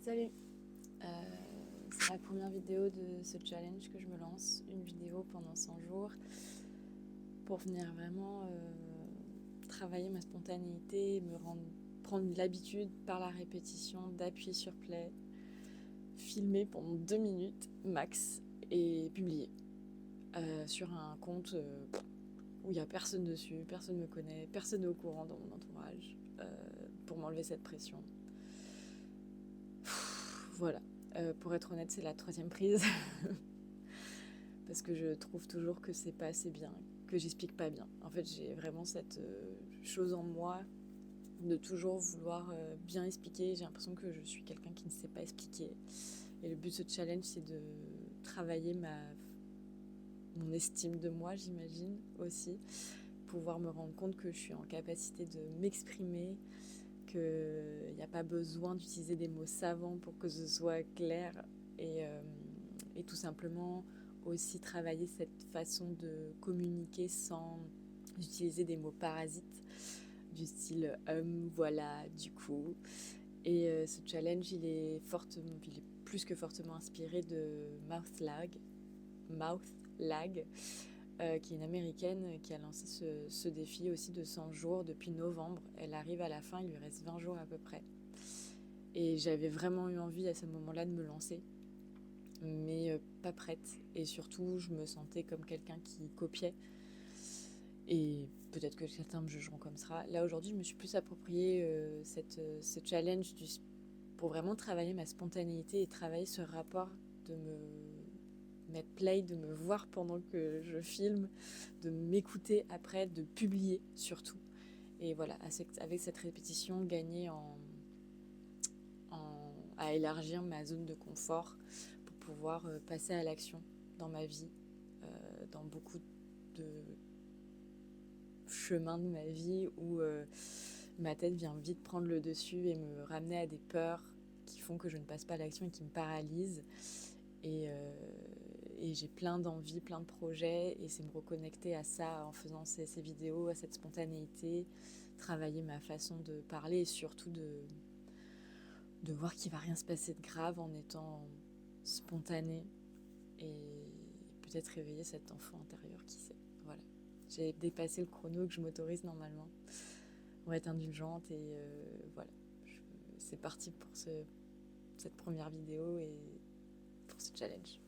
Salut. C'est la première vidéo de ce challenge que je me lance, une vidéo pendant 100 jours pour venir vraiment travailler ma spontanéité, prendre l'habitude par la répétition d'appuyer sur play, filmer pendant 2 minutes max et publier sur un compte où il n'y a personne dessus, personne ne me connaît, personne n'est au courant dans mon entourage pour m'enlever cette pression. Voilà. Pour être honnête, c'est la 3e prise. Parce que je trouve toujours que c'est pas assez bien, que j'explique pas bien. En fait, j'ai vraiment cette chose en moi de toujours vouloir bien expliquer. J'ai l'impression que je suis quelqu'un qui ne sait pas expliquer. Et le but de ce challenge, c'est de travailler mon estime de moi, j'imagine, aussi. Pouvoir me rendre compte que je suis en capacité de m'exprimer, qu'il n'y a pas besoin d'utiliser des mots savants pour que ce soit clair. Et tout simplement aussi travailler cette façon de communiquer sans utiliser des mots parasites du style voilà, du coup. Et ce challenge, il est plus que fortement inspiré de Mouth Lag, qui est une américaine qui a lancé ce défi aussi de 100 jours depuis novembre. Elle arrive à la fin, il lui reste 20 jours à peu près. Et j'avais vraiment eu envie à ce moment-là de me lancer, mais pas prête. Et surtout, je me sentais comme quelqu'un qui copiait. Et peut-être que certains me jugeront comme ça. Là, aujourd'hui, je me suis plus approprié ce challenge pour vraiment travailler ma spontanéité et travailler ce rapport de me mettre play, de me voir pendant que je filme, de m'écouter après, de publier surtout. Et voilà, avec cette répétition, gagner à élargir ma zone de confort pour pouvoir passer à l'action dans ma vie, dans beaucoup de chemins de ma vie où ma tête vient vite prendre le dessus et me ramener à des peurs qui font que je ne passe pas à l'action et qui me paralysent. Et j'ai plein d'envies, plein de projets, et c'est me reconnecter à ça en faisant ces vidéos, à cette spontanéité, travailler ma façon de parler et surtout de voir qu'il va rien se passer de grave en étant spontanée et peut-être réveiller cet enfant intérieur, qui sait. Voilà. J'ai dépassé le chrono que je m'autorise normalement. On va être indulgente et voilà. C'est parti pour cette première vidéo et pour ce challenge.